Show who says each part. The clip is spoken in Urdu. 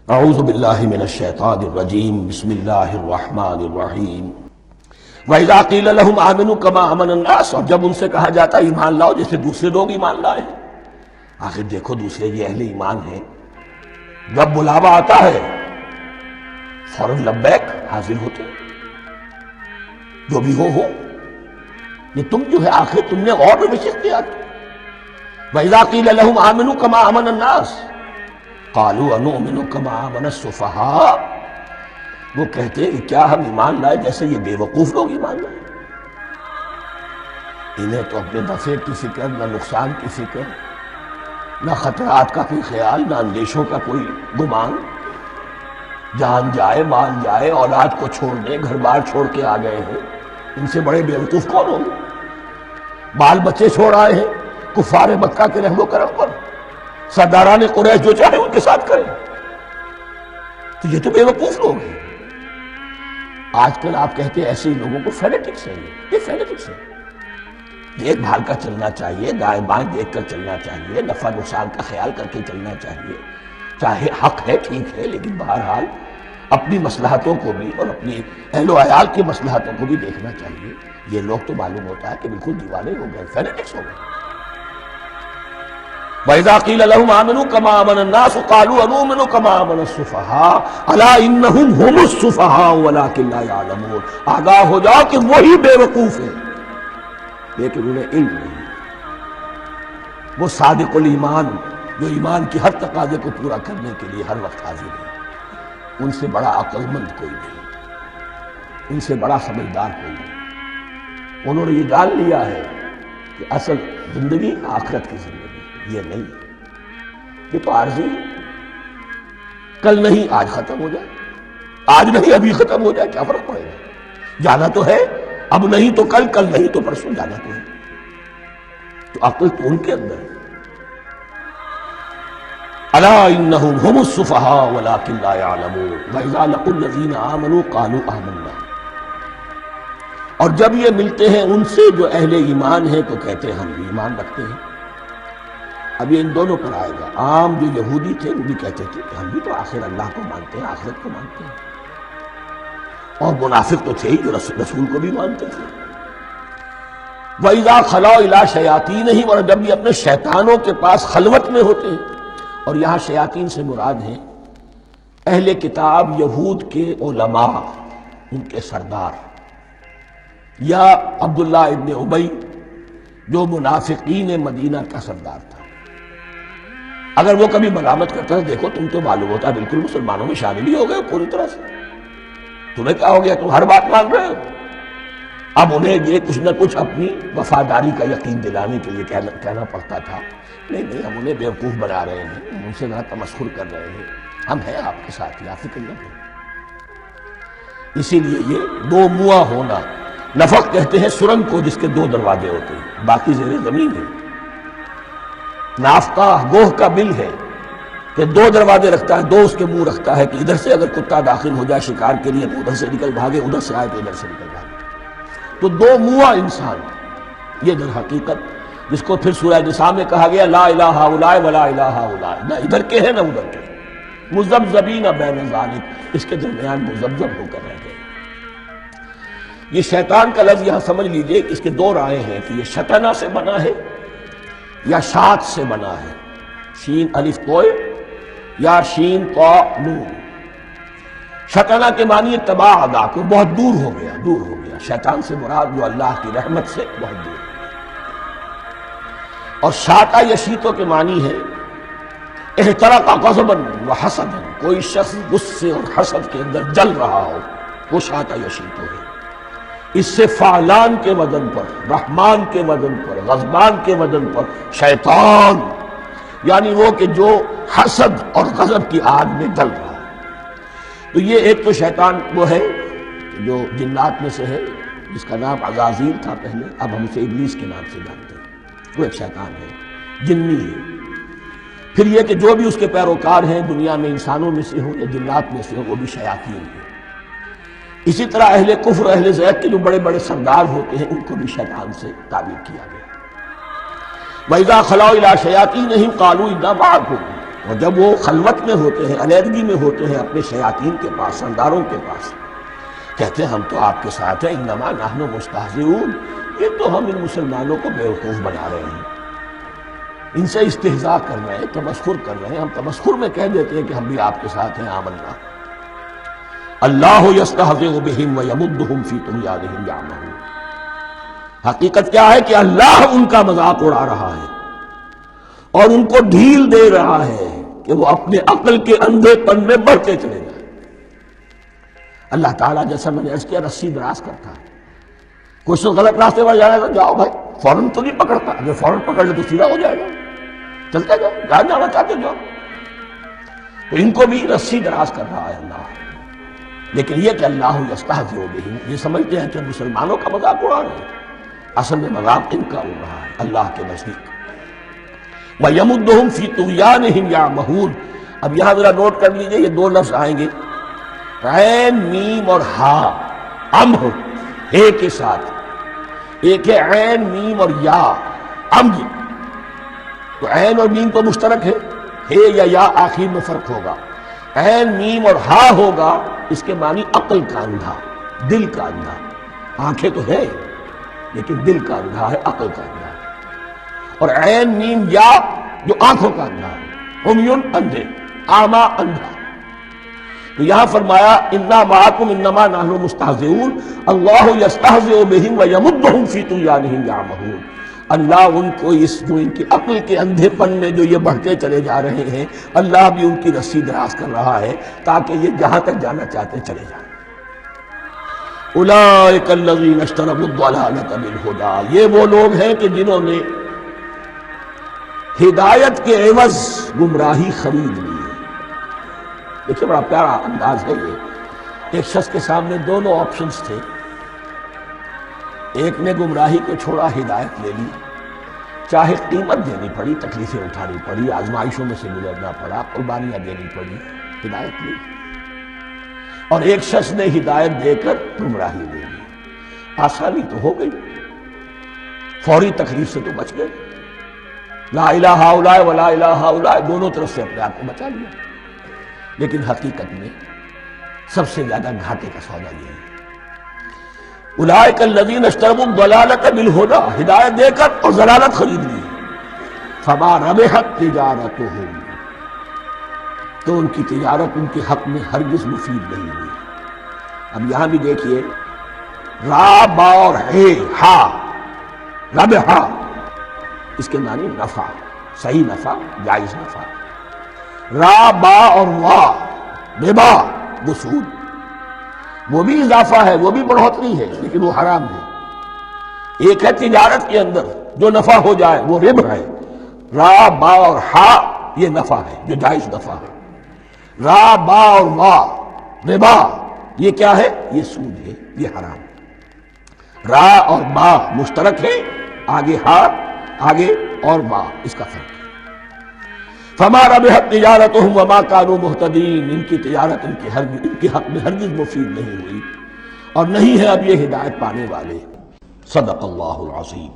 Speaker 1: اعوذ باللہ من الشیطان الرجیم بسم اللہ الرحمن الرحیم وَإِذَا قِيلَ لَهُمْ آمِنُوا كَمَا آمَنَ النَّاسُ، اور جب ان سے کہا جاتا ہے ایمان لاؤ جیسے دوسرے لوگ ایمان لائے ہیں۔ آخر دیکھو دوسرے یہ اہل ایمان ہیں، جب بلاوا آتا ہے فوراً لبیک حاضر ہوتے، جو بھی ہو یہ تم جو ہے آخر تم نے اور وشش کیا۔ وَإِذَا قِيلَ لَهُمْ آمِنُوا كَمَا آمَنَ النَّاسُ قَالُوا أَنُؤْمِنُ كَمَا آمَنَ السُّفَهَاءُ، وہ کہتے ہیں کہ کیا ہم ایمان لائے جیسے یہ بے وقوف لوگ ایمان لائے؟ انہیں تو اپنے نفع کی فکر، نہ نقصان کی فکر، نہ خطرات کا کوئی خیال، نہ اندیشوں کا کوئی گمان۔ جان جائے، مال جائے، اولاد کو چھوڑ دیں، گھر بار چھوڑ کے آ گئے ہیں، ان سے بڑے بے وقوف کون ہوں گے؟ بال بچے چھوڑ آئے ہیں کفار مکہ کے رحم و کرم پر، سرداران قریش جو چاہے ان کے ساتھ کریں، تو یہ تو بے وقوف لوگ ہیں۔ آج کل آپ کہتے ہیں ایسے ہی لوگوں کو فینیٹکس ہیں، یہ فینیٹکس ہیں۔ دیکھ بھال کر چلنا چاہیے، دائیں بائیں دیکھ کر چلنا چاہیے، نفع نقصان کا خیال کر کے چلنا چاہیے، چاہے حق ہے ٹھیک ہے، لیکن بہرحال اپنی مصلحتوں کو بھی اور اپنی اہل و عیال کی مصلحتوں کو بھی دیکھنا چاہیے۔ یہ لوگ تو معلوم ہوتا ہے کہ بالکل دیوانے ہو گئے، فینیٹکس ہو گئے۔ وَإِذَا قِيلَ لَهُمْ آمِنُوا كَمَا آمَنَ النَّاسُ قَالُوا أَنُؤْمِنُ كَمَا آمَنَ السُّفَهَاءُ أَلَا إِنَّهُمْ هُمُ السُّفَهَاءُ وَلَٰكِن لَا يَعْلَمُونَ، آگاہ ہو جاؤ کہ وہی بے وقوف ہیں لیکن انہیں علم نہیں۔ وہ صادق الایمان جو ایمان کی ہر تقاضے کو پورا کرنے کے لیے ہر وقت حاضر ہے، ان سے بڑا عقل مند کوئی نہیں، ان سے بڑا سمجھدار کوئی نہیں۔ انہوں نے یہ جان لیا ہے کہ اصل زندگی آخرت کی زندگی یہ نہیں، یہ تو عارضی ہے، کل نہیں آج ختم ہو جائے، آج نہیں ابھی ختم ہو جائے، کیا فرق پڑے گا؟ جانا تو ہے، اب نہیں تو کل، کل نہیں تو پرسوں جانا تو ہے۔ تو عقل تو ان کے اندر ہے۔ الا انہم ہم السفہاء ولکن لا یعلمون واذا لقوا الذین آمنوا قالوا آمنا، اور جب یہ ملتے ہیں ان سے جو اہل ایمان ہیں تو کہتے ہیں ہم بھی ایمان رکھتے ہیں۔ اب یہ ان دونوں پر آئے گا۔ عام جو یہودی تھے وہ بھی کہتے تھے کہ ہم بھی تو آخر اللہ کو مانتے ہیں، آخرت کو مانتے ہیں، اور منافق تو تھے ہی جو رسول کو بھی مانتے تھے۔ وَإِذَا خَلَوْا إِلَىٰ شَيَاطِینِهِمْ، اور جب یہ اپنے شیطانوں کے پاس خلوت میں ہوتے ہیں، اور یہاں شیاطین سے مراد ہیں اہل کتاب یہود کے علماء، ان کے سردار، یا عبداللہ ابن ابی جو منافقین مدینہ کا سردار تھا۔ اگر وہ کبھی ملامت کرتا ہے دیکھو تم تو معلوم ہوتا ہے بالکل مسلمانوں میں شامل ہی ہو گئے پوری طرح سے، تمہیں کیا ہو گیا، تم ہر بات مان رہے ہو۔ اب انہیں یہ کچھ نہ کچھ اپنی وفاداری کا یقین دلانے کے لیے کہنا پڑتا تھا، نہیں نہیں ہم انہیں بیوقوف بنا رہے ہیں، ان سے ذرا تمسخر کر رہے ہیں، ہم ہیں آپ کے ساتھ، یا فکر نہ کریں۔ اسی لیے یہ دو منہ ہونا، نفق کہتے ہیں سرنگ کو جس کے دو دروازے ہوتے ہیں، باقی زیر زمین ہے۔ نافقہ گوہ کا بل ہے کہ دو دروازے رکھتا ہے، دو اس کے منہ رکھتا ہے کہ ادھر سے اگر کتا داخل ہو جائے شکار کے لیے تو ادھر سے نکل بھاگے، ادھر سے آئے تو ادھر سے نکل بھاگے۔ تو دو منہ انسان، یہ در حقیقت جس کو پھر سورہ نساء میں کہا گیا لا الہ الا ولا الہ الا، نہ ادھر کے ہیں نہ ادھر کے، مذبذبین بین ذالک، اس کے درمیان مذبذب ہو کر رہ گئے۔ یہ شیطان کا لفظ یہاں سمجھ لیجئے کہ اس کے دو رائے ہیں کہ یہ شطنہ سے بنا ہے یا شات سے بنا ہے، شین الف کوئے یا شین قا نون۔ شطنہ کے معنی تباعدا، کو بہت دور ہو گیا، دور ہو گیا۔ شیطان سے مراد جو اللہ کی رحمت سے بہت دور ہو گیا۔ اور شاتا یشیتو کے معنی ہے احترق غضبا وحسدا، کوئی شخص غصے اور حسد کے اندر جل رہا ہو، وہ شاتا یشیتو ہے۔ اس سے فعلان کے وزن پر، رحمان کے وزن پر، غضبان کے وزن پر شیطان، یعنی وہ کہ جو حسد اور غضب کی آگ میں جل رہا ہے۔ تو یہ ایک تو شیطان وہ ہے جو جنات میں سے ہے، جس کا نام عزازیل تھا پہلے، اب ہم اسے ابلیس کے نام سے جانتے ہیں، وہ ایک شیطان ہے، جنی ہے۔ پھر یہ کہ جو بھی اس کے پیروکار ہیں دنیا میں انسانوں میں سے ہوں یا جنات میں سے ہوں، وہ بھی شیاطین ہیں۔ اسی طرح اہل کفر، اہل زیغ کے جو بڑے بڑے سردار ہوتے ہیں ان کو بھی شیطان سے تعبیر کیا گیا۔ وَإِذَا خَلَوْا إِلَىٰ شَيَاطِینِهِمْ قَالُوا إِنَّا مَعَكُمْ، اور جب وہ خلوت میں ہوتے ہیں، علیحدگی میں ہوتے ہیں اپنے شیاطین کے پاس، سرداروں کے پاس، کہتے ہیں ہم تو آپ کے ساتھ ہیں، انما نحن مستہزئون، یہ تو ہم ان مسلمانوں کو بیوقوف بنا رہے ہیں، ان سے استہزاء کر رہے ہیں، تمسخر کر رہے ہیں، ہم تمسخر میں کہہ دیتے ہیں کہ ہم بھی آپ کے ساتھ ہیں، آمنا۔ اللہ یستہزئ بہم ویمدہم فی طغیانہم یعمہون۔ حقیقت کیا ہے کہ اللہ ان کا مذاق اڑا رہا ہے اور ان کو ڈھیل دے رہا ہے کہ وہ اپنے عقل کے اندھے پن میں بڑھتے چلے جائیں۔ اللہ تعالیٰ جیسا میں نے عرض کیا رسی دراز کرتا ہے، کوئی شخص غلط راستے پر جائے گا جاؤ بھائی، فوراً تو نہیں پکڑتا، اگر فوراً پکڑ لے تو سیدھا ہو جائے گا، چلتے جاؤ، جہاں جانا چاہتے جاؤ۔ تو ان کو بھی رسی دراز کر رہا ہے اللہ، لیکن یہ کہ اللہ یستہزئ بہم، یہ سمجھتے ہیں کہ مسلمانوں کا مذاق اڑا رہے ہیں، اصل میں مذاق ان کا اڑ رہا ہے اللہ کے نزدیک۔ وَيَمُدُّهُمْ فِي طُغْيَانِهِمْ يَعْمَهُونَ۔ اب یہاں ذرا نوٹ کر لیجئے، یہ دو لفظ آئیں گے، عین میم اور ہا، امہ ہے کے ساتھ، ایک ہے عین میم اور یا، امج۔ تو عین اور میم تو مشترک ہے یا آخر میں فرق ہوگا، عین میم اور ہا ہوگا، اس کے معنی عقل کا اندھا، دل کا اندھا، آنکھیں تو ہے لیکن دل کا اندھا ہے، عقل کا اندھا ہے۔ اور عین میم یا جو آنکھوں کا اندھا ہے، عمیٌ اندھے، اعمیٰ اندھا۔ تو یہاں فرمایا انا معکم انما نحن مستہزئون، اللہ یستہزئ بہم ویمدہم فی طغیانہم یعمہون۔ اللہ ان کو اس جو ان کی عقل کے اندھے پن میں جو یہ بڑھتے چلے جا رہے ہیں، اللہ بھی ان کی رسی دراز کر رہا ہے تاکہ یہ جہاں تک جانا چاہتے چلے جائیں۔ اولئک الذین اشتروا الضلالۃ بالہدی، یہ وہ لوگ ہیں کہ جنہوں نے ہدایت کے عوض گمراہی خرید لی ہے۔ دیکھیے بڑا پیارا انداز ہے یہ، ایک شخص کے سامنے دونوں آپشنز تھے، ایک نے گمراہی کو چھوڑا، ہدایت لے لی، چاہے قیمت دینی پڑی، تکلیفیں اٹھانی پڑی، آزمائشوں میں سے گزرنا پڑا، قربانیاں دینی پڑی، ہدایت لی۔ اور ایک شخص نے ہدایت دے کر گمراہی لے لی، آسانی تو ہو گئی، فوری تکلیف سے تو بچ گئے، لا الہ الا ولا الہ الا، دونوں طرف سے اپنے آپ کو بچا لیا۔ لیکن حقیقت میں سب سے زیادہ گھاٹے کا سودا یہ ہے، اولئک الذین اشتروا الضلالۃ بالہدی، ہدایت دے کر اور ضلالت خرید لی، فما ربحت تجارتہم، تو ان کی تجارت ان کے حق میں ہرگز مفید نہیں ہوئی۔ اب یہاں بھی دیکھیے، را با اور ہے ہا، ربحا، اس کے معنی نفع، صحیح نفع، جائز نفع۔ را با اور وا، ربا، وہ سود، وہ بھی اضافہ ہے، وہ بھی بڑھوتری ہے، لیکن وہ حرام ہے۔ ایک ہے تجارت کے اندر جو نفع ہو جائے وہ ربح ہے، را با اور ہا یہ نفع ہے جو جائز نفع ہے۔ را با اور وا، ربا، یہ کیا ہے؟ یہ سود ہے، یہ حرام ہے۔ را اور با مشترک ہے، آگے ہا، آگے اور با، اس کا فرق ہے۔ فما ربحت تجارتہم وما کانوا مہتدین، ان کی تجارت ان کے حق میں ہرگز مفید نہیں ہوئی اور نہیں ہے اب یہ ہدایت پانے والے۔ صدق اللہ العظیم۔